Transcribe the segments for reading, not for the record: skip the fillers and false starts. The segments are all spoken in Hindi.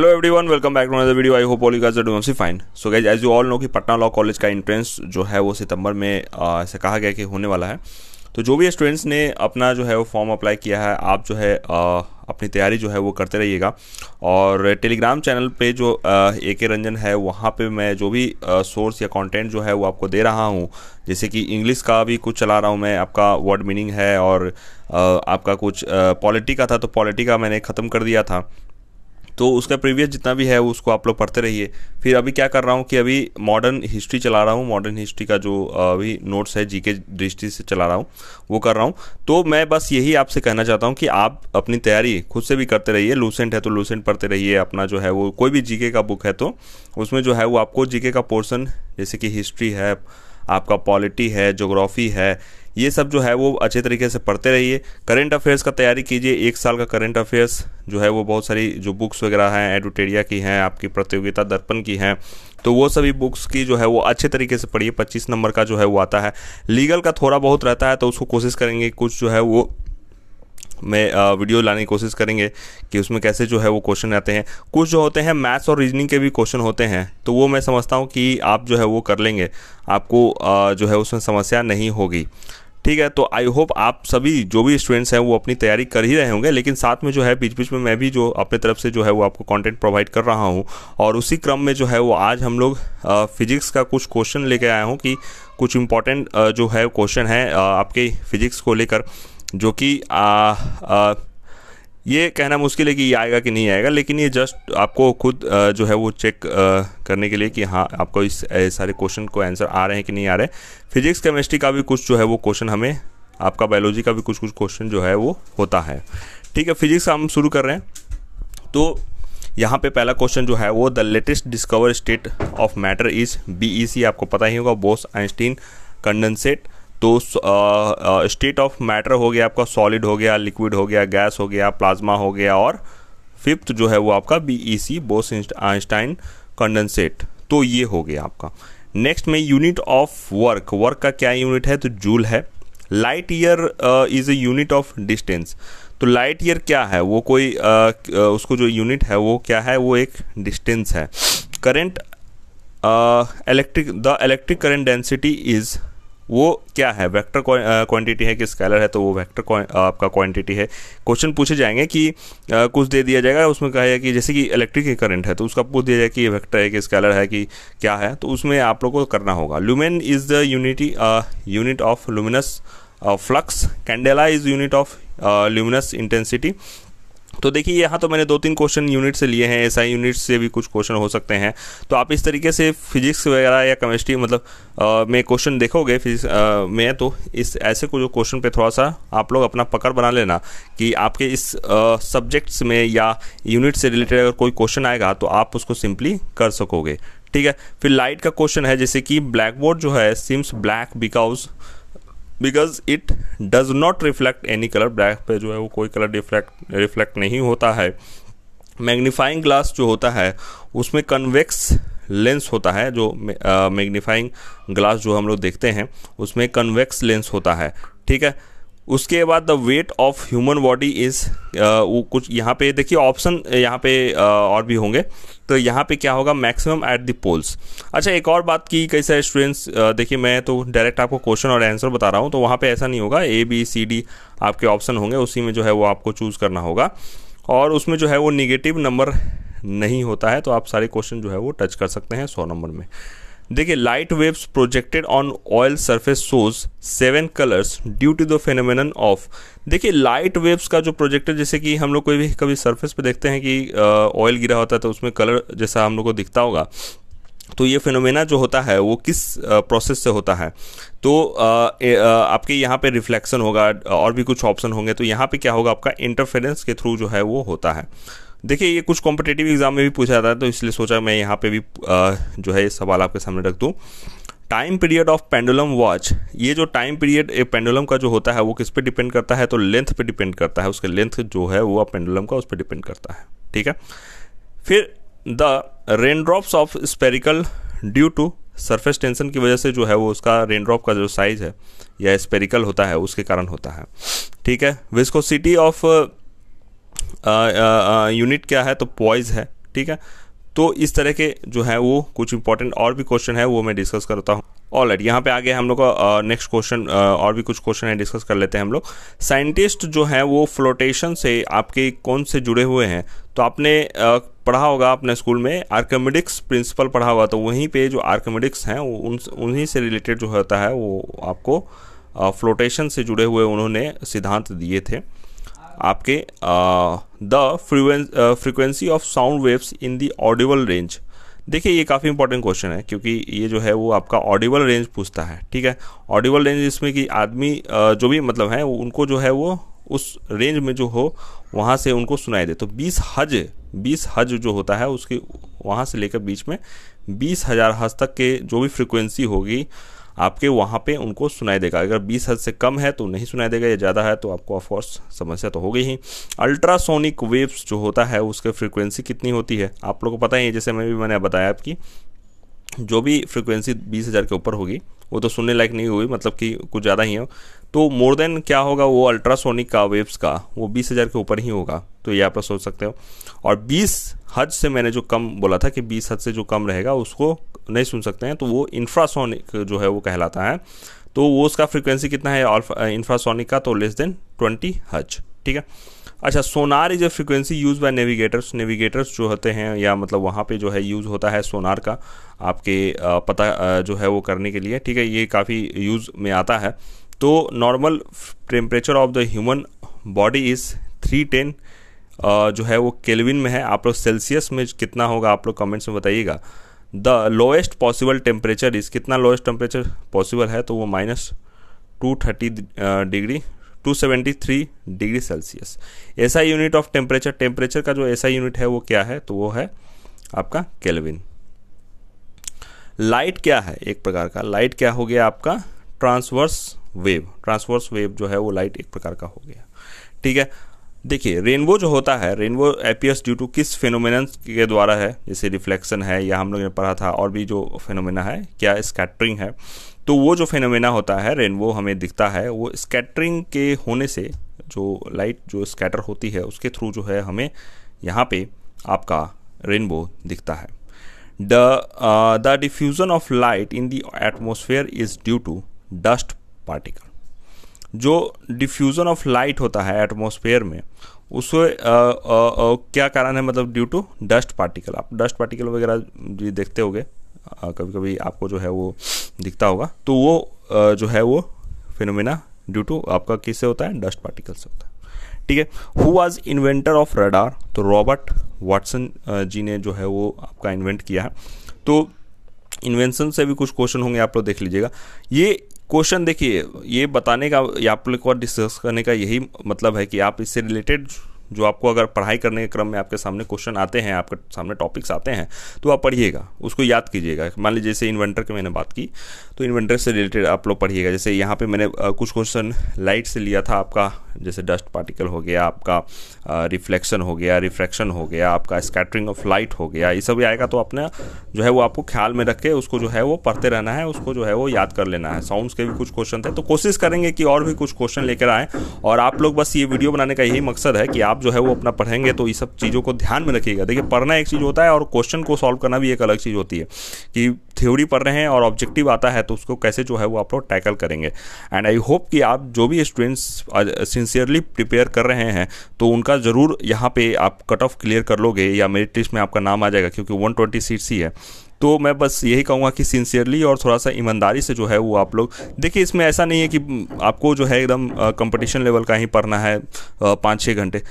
Hello everyone, welcome back to another video. I hope all you guys are doing fine. So guys, as you all know कि पटना लॉ कॉलेज का एंट्रेंस जो है वो सितंबर में ऐसा कहा गया कि होने वाला है। तो जो भी स्टूडेंट्स ने अपना जो है वो फॉर्म अप्लाई किया है, आप जो है अपनी तैयारी जो है वो करते रहिएगा। और टेलीग्राम चैनल पे जो AK रंजन है, वहाँ पे मैं जो भी सोर्स या कंटेंट जो है वो आपको दे रहा हूँ, जैसे कि इंग्लिश का भी कुछ चला रहा हूँ मैं, आपका वर्ड मीनिंग है, और आपका कुछ पॉलिटी का था तो पॉलिटी का मैंने ख़त्म कर दिया था। तो उसका प्रीवियस जितना भी है उसको आप लोग पढ़ते रहिए। फिर अभी क्या कर रहा हूँ कि अभी मॉडर्न हिस्ट्री चला रहा हूँ। मॉडर्न हिस्ट्री का जो अभी नोट्स है जीके दृष्टि से चला रहा हूँ, वो कर रहा हूँ। तो मैं बस यही आपसे कहना चाहता हूँ कि आप अपनी तैयारी खुद से भी करते रहिए। लूसेंट है तो लूसेंट पढ़ते रहिए। अपना जो है वो कोई भी जीके का बुक है तो उसमें जो है वो आपको जीके का पोर्सन, जैसे कि हिस्ट्री है, आपका पॉलिटी है, ज्योग्राफी है, ये सब जो है वो अच्छे तरीके से पढ़ते रहिए। करंट अफेयर्स का तैयारी कीजिए। एक साल का करंट अफेयर्स जो है वो बहुत सारी जो बुक्स वगैरह हैं, एडुटेरिया की हैं, आपकी प्रतियोगिता दर्पण की हैं, तो वो सभी बुक्स की जो है वो अच्छे तरीके से पढ़िए। 25 नंबर का जो है वो आता है। लीगल का थोड़ा बहुत रहता है तो उसको कोशिश करेंगे कुछ जो है वो मैं वीडियो लाने की कोशिश करेंगे कि उसमें कैसे जो है वो क्वेश्चन आते हैं। कुछ जो होते हैं मैथ्स और रीजनिंग के भी क्वेश्चन होते हैं, तो वो मैं समझता हूँ कि आप जो है वो कर लेंगे, आपको जो है उसमें समस्या नहीं होगी। ठीक है, तो आई होप आप सभी जो भी स्टूडेंट्स हैं वो अपनी तैयारी कर ही रहे होंगे, लेकिन साथ में जो है बीच बीच में मैं भी जो अपने तरफ से जो है वो आपको कंटेंट प्रोवाइड कर रहा हूँ। और उसी क्रम में जो है वो आज हम लोग फिजिक्स का कुछ क्वेश्चन लेके आया हूँ कि कुछ इंपॉर्टेंट जो है क्वेश्चन है आपके फिजिक्स को लेकर, जो कि ये कहना मुश्किल है कि ये आएगा कि नहीं आएगा, लेकिन ये जस्ट आपको खुद जो है वो चेक करने के लिए कि हाँ आपको इस सारे क्वेश्चन को आंसर आ रहे हैं कि नहीं आ रहे। फिजिक्स केमिस्ट्री का भी कुछ जो है वो क्वेश्चन हमें, आपका बायोलॉजी का भी कुछ क्वेश्चन जो है वो होता है। ठीक है, फिजिक्स हम शुरू कर रहे हैं। तो यहाँ पे पहला क्वेश्चन जो है वो the latest discover state of matter is BEC। आपको पता ही होगा, बोस आइंस्टीन कंडेंसेट। तो स्टेट ऑफ मैटर हो गया आपका, सॉलिड हो गया, लिक्विड हो गया, गैस हो गया, प्लाज्मा हो गया, और फिफ्थ जो है वो आपका BEC, बोस आइंस्टाइन कंडेंसेट। तो ये हो गया आपका। नेक्स्ट में यूनिट ऑफ वर्क, वर्क का क्या यूनिट है, तो जूल है। Light year is a unit of distance. तो लाइट ईयर क्या है, वो कोई उसको जो यूनिट है वो क्या है, वो एक डिस्टेंस है। Current the electric current density is, वो क्या है, वेक्टर क्वांटिटी है कि स्केलर है, तो वो वेक्टर आपका क्वांटिटी है। क्वेश्चन पूछे जाएंगे कि कुछ दे दिया जाएगा, उसमें कहा है कि जैसे कि इलेक्ट्रिक करंट है तो उसका पूछ दिया जाए कि ये वेक्टर है कि स्केलर है कि क्या है, तो उसमें आप लोगों को करना होगा। Lumen is the unit of luminous flux. Candela is unit of luminous intensity. तो देखिए यहाँ तो मैंने 2-3 क्वेश्चन यूनिट से लिए हैं, SI यूनिट से भी कुछ क्वेश्चन हो सकते हैं। तो आप इस तरीके से फिजिक्स वगैरह या केमिस्ट्री मतलब में क्वेश्चन देखोगे फिजिक्स में, तो इस ऐसे को जो क्वेश्चन पे थोड़ा सा आप लोग अपना पकड़ बना लेना कि आपके इस सब्जेक्ट्स में या यूनिट से रिलेटेड अगर कोई क्वेश्चन आएगा तो आप उसको सिंपली कर सकोगे। ठीक है, फिर लाइट का क्वेश्चन है, जैसे कि ब्लैक बोर्ड जो है seems black because it does not reflect any colour. Black पे जो है वो कोई कलर रिफ्लेक्ट नहीं होता है। मैग्नीफाइंग ग्लास जो होता है उसमें कन्वेक्स लेंस होता है। जो मैग्नीफाइंग ग्लास जो हम लोग देखते हैं उसमें कन्वेक्स लेंस होता है। ठीक है, उसके बाद the weight of human body is, वो कुछ यहाँ पे देखिए ऑप्शन यहाँ पे और भी होंगे, तो यहाँ पे क्या होगा, मैक्सिमम एट द पोल्स। अच्छा, एक और बात की कई सारे स्टूडेंट्स, देखिए मैं तो डायरेक्ट आपको क्वेश्चन और आंसर बता रहा हूँ, तो वहाँ पे ऐसा नहीं होगा। ABCD आपके ऑप्शन होंगे, उसी में जो है वो आपको चूज़ करना होगा, और उसमें जो है वो निगेटिव नंबर नहीं होता है, तो आप सारे क्वेश्चन जो है वो टच कर सकते हैं 100 नंबर में। देखिए, light waves projected on oil surface shows 7 colours due to the phenomenon of. देखिए, लाइट वेव्स का जो प्रोजेक्टर, जैसे कि हम लोग कोई भी कभी सरफेस पे देखते हैं कि ऑयल गिरा होता है तो उसमें कलर जैसा हम लोग को दिखता होगा, तो ये फिनोमेना जो होता है वो किस प्रोसेस से होता है, तो आपके यहाँ पे रिफ्लेक्शन होगा और भी कुछ ऑप्शन होंगे। तो यहाँ पे क्या होगा, आपका इंटरफेरेंस के थ्रू जो है वो होता है। देखिए, ये कुछ कॉम्पिटिटिव एग्जाम में भी पूछा जाता है, तो इसलिए सोचा मैं यहाँ पे भी जो है ये सवाल आपके सामने रख दूँ। Time period of pendulum watch, ये जो टाइम पीरियड पेंडुलम का जो होता है वो किस पे डिपेंड करता है, तो लेंथ पे डिपेंड करता है। उसके लेंथ जो है वो पेंडुलम का उस पर डिपेंड करता है। ठीक है, फिर the rain drops of spherical due to surface tension की वजह से जो है वो उसका रेन ड्रॉप का जो साइज है या स्पेरिकल होता है उसके कारण होता है। ठीक है, विस्कोसिटी ऑफ यूनिट क्या है, तो पॉइज है। ठीक है। तो इस तरह के जो है वो कुछ इंपॉर्टेंट और भी क्वेश्चन है वो मैं डिस्कस करता हूँ। ऑलराइट, यहाँ पे आगे हम लोग का नेक्स्ट क्वेश्चन, और भी कुछ क्वेश्चन है डिस्कस कर लेते हैं हम लोग। साइंटिस्ट जो है वो फ्लोटेशन से आपके कौन से जुड़े हुए हैं? तो आपने पढ़ा होगा अपने स्कूल में आर्किमिडीज प्रिंसिपल पढ़ा होगा, तो वहीं पे जो आर्किमिडीज हैं उन्हीं से रिलेटेड जो होता है वो आपको फ्लोटेशन से जुड़े हुए उन्होंने सिद्धांत दिए थे आपके। The frequency of sound waves in the Audible range. देखिए ये काफ़ी इंपॉर्टेंट क्वेश्चन है क्योंकि ये जो है वो आपका ऑडिबल रेंज पूछता है, ठीक है। ऑडिबल रेंज इसमें कि आदमी जो भी मतलब है उनको जो है वो उस रेंज में जो हो वहाँ से उनको सुनाई दे। तो 20 हज जो होता है उसके वहाँ से लेकर बीच में 20,000 हज तक के जो भी फ्रिक्वेंसी होगी आपके वहाँ पे उनको सुनाई देगा। अगर 20 हद से कम है तो नहीं सुनाई देगा, या ज़्यादा है तो आपको ऑफकोर्स समस्या तो हो गई ही। अल्ट्रासोनिक वेव्स जो होता है उसके फ्रीक्वेंसी कितनी होती है आप लोगों को पता ही, जैसे मैंने बताया आपकी जो भी फ्रीक्वेंसी 20,000 के ऊपर होगी वो तो सुनने लायक नहीं हुई, मतलब कि कुछ ज़्यादा ही हो। तो मोर देन क्या होगा वो अल्ट्रासोनिक का वेव्स का वो 20,000 के ऊपर ही होगा, तो ये आप लोग सोच सकते हो। और 20 हद से मैंने जो कम बोला था कि 20 हद से जो कम रहेगा उसको नहीं सुन सकते हैं, तो वो इंफ्रासोनिक जो है वो कहलाता है। तो वो उसका फ्रीक्वेंसी कितना है इंफ्रासोनिक का? तो लेस देन 20 हज, ठीक है। अच्छा, sonar is a frequency use by navigators जो होते हैं, या मतलब वहाँ पे जो है यूज़ होता है सोनार का आपके पता जो है वो करने के लिए, ठीक है। ये काफ़ी यूज़ में आता है। तो normal temperature of the human body is 310 जो है वो केल्विन में है। आप लोग सेल्सियस में कितना होगा आप लोग कमेंट्स में बताइएगा। The lowest possible temperature is, कितना लोएस्ट टेम्परेचर पॉसिबल है? तो वो -273 डिग्री सेल्सियस। ऐसा यूनिट ऑफ टेम्परेचर का जो ऐसा यूनिट है वो क्या है? तो वो है आपका केल्विन। लाइट क्या है? एक प्रकार का लाइट क्या हो गया आपका? ट्रांसवर्स वेव जो है वो लाइट एक प्रकार का हो गया, ठीक है। देखिए रेनबो जो होता है, रेनबो अपीयर्स ड्यू टू किस फेनोमेनन के द्वारा है? जैसे रिफ्लेक्शन है, या हम लोगों ने पढ़ा था और भी जो फेनोमेना है, क्या स्कैटरिंग है। तो वो जो फेनोमेना होता है रेनबो हमें दिखता है, वो स्कैटरिंग के होने से जो लाइट जो स्कैटर होती है उसके थ्रू जो है हमें यहाँ पे आपका रेनबो दिखता है। The diffusion of light in the atmosphere is due to dust particle. जो डिफ्यूज़न ऑफ लाइट होता है एटमॉस्फेयर में उससे क्या कारण है? मतलब ड्यू टू डस्ट पार्टिकल। आप डस्ट पार्टिकल वगैरह भी देखते होगे, कभी कभी आपको जो है वो दिखता होगा। तो वो जो है वो फिनोमेना ड्यू टू आपका किससे होता है? डस्ट पार्टिकल से होता है, ठीक है। Who was inventor of radar? तो रॉबर्ट वाटसन जी ने जो है वो आपका इन्वेंट किया है। तो इन्वेंशन से भी कुछ क्वेश्चन होंगे, आप लोग देख लीजिएगा। ये क्वेश्चन देखिए, ये बताने का या आप लोग को डिस्कस करने का यही मतलब है कि आप इससे रिलेटेड जो आपको अगर पढ़ाई करने के क्रम में आपके सामने क्वेश्चन आते हैं, आपके सामने टॉपिक्स आते हैं, तो आप पढ़िएगा, उसको याद कीजिएगा। मान लीजिए जैसे इन्वेंटर की मैंने बात की, तो इन्वेंटर से रिलेटेड आप लोग पढ़िएगा। जैसे यहाँ पे मैंने कुछ क्वेश्चन लाइट से लिया था आपका, जैसे डस्ट पार्टिकल हो गया आपका, रिफ्लेक्शन हो गया, रिफ्रैक्शन हो गया आपका, स्कैटरिंग ऑफ लाइट हो गया, ये सब भी आएगा। तो अपना जो है वो आपको ख्याल में रख के उसको जो है वो पढ़ते रहना है, उसको जो है वो याद कर लेना है। साउंड्स के भी कुछ क्वेश्चन थे, तो कोशिश करेंगे कि और भी कुछ क्वेश्चन लेकर आएँ। और आप लोग बस ये वीडियो बनाने का यही मकसद है कि आप जो है वो अपना पढ़ेंगे तो ये सब चीज़ों को ध्यान में रखिएगा। देखिए पढ़ना एक चीज़ होता है और क्वेश्चन को सॉल्व करना भी एक अलग चीज़ होती है, कि थ्योरी पढ़ रहे हैं और ऑब्जेक्टिव आता है तो उसको कैसे जो है वो आप लोग टैकल करेंगे। एंड आई होप कि आप जो भी स्टूडेंट्स सिंसियरली प्रिपेयर कर रहे हैं तो उनका ज़रूर यहाँ पे आप कट ऑफ क्लियर कर लोगे या मेरिट लिस्ट में आपका नाम आ जाएगा, क्योंकि 120 सीट्स ही है। तो मैं बस यही कहूँगा कि सिंसियरली और थोड़ा सा ईमानदारी से जो है वो आप लोग देखिए। इसमें ऐसा नहीं है कि आपको जो है एकदम कंपटीशन लेवल का ही पढ़ना है 5-6 घंटे,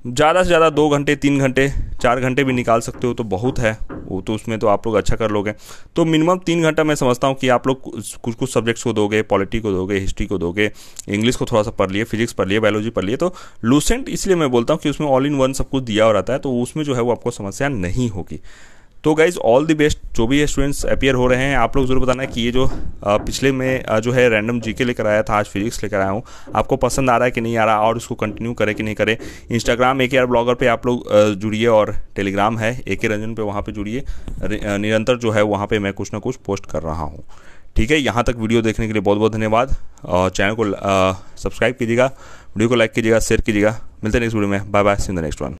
ज़्यादा से ज़्यादा 2 घंटे 3 घंटे 4 घंटे भी निकाल सकते हो तो बहुत है वो, तो उसमें तो आप लोग अच्छा कर लोगे। तो मिनिमम 3 घंटा मैं समझता हूँ कि आप लोग कुछ सब्जेक्ट्स को दोगे, पॉलिटी को दोगे, हिस्ट्री को दोगे, इंग्लिश को थोड़ा सा पढ़ लिए, फिजिक्स पढ़ लिए, बायोलॉजी पढ़ लिए। तो लूसेंट इसलिए मैं बोलता हूँ कि उसमें ऑल इन वन सब कुछ दिया हो रहता है, तो उसमें जो है वो आपको समस्या नहीं होगी। तो गाइज ऑल द बेस्ट जो भी स्टूडेंट्स अपीयर हो रहे हैं। आप लोग जरूर बताना कि ये जो पिछले में जो है रैंडम जीके लेकर आया था, आज फिजिक्स लेकर आया हूँ, आपको पसंद आ रहा है कि नहीं आ रहा, और उसको कंटिन्यू करें कि नहीं करें। इंस्टाग्राम AKR ब्लॉगर पे आप लोग जुड़िए, और टेलीग्राम है AK रंजन पे, वहाँ पे जुड़िए। निरंतर जो है वहाँ पे मैं कुछ ना कुछ पोस्ट कर रहा हूँ, ठीक है। यहाँ तक वीडियो देखने के लिए बहुत बहुत धन्यवाद। चैनल को सब्सक्राइब कीजिएगा, वीडियो को लाइक कीजिएगा, शेयर कीजिएगा। मिलते हैं नेक्स्ट वीडियो में। Bye bye, see you in the next one.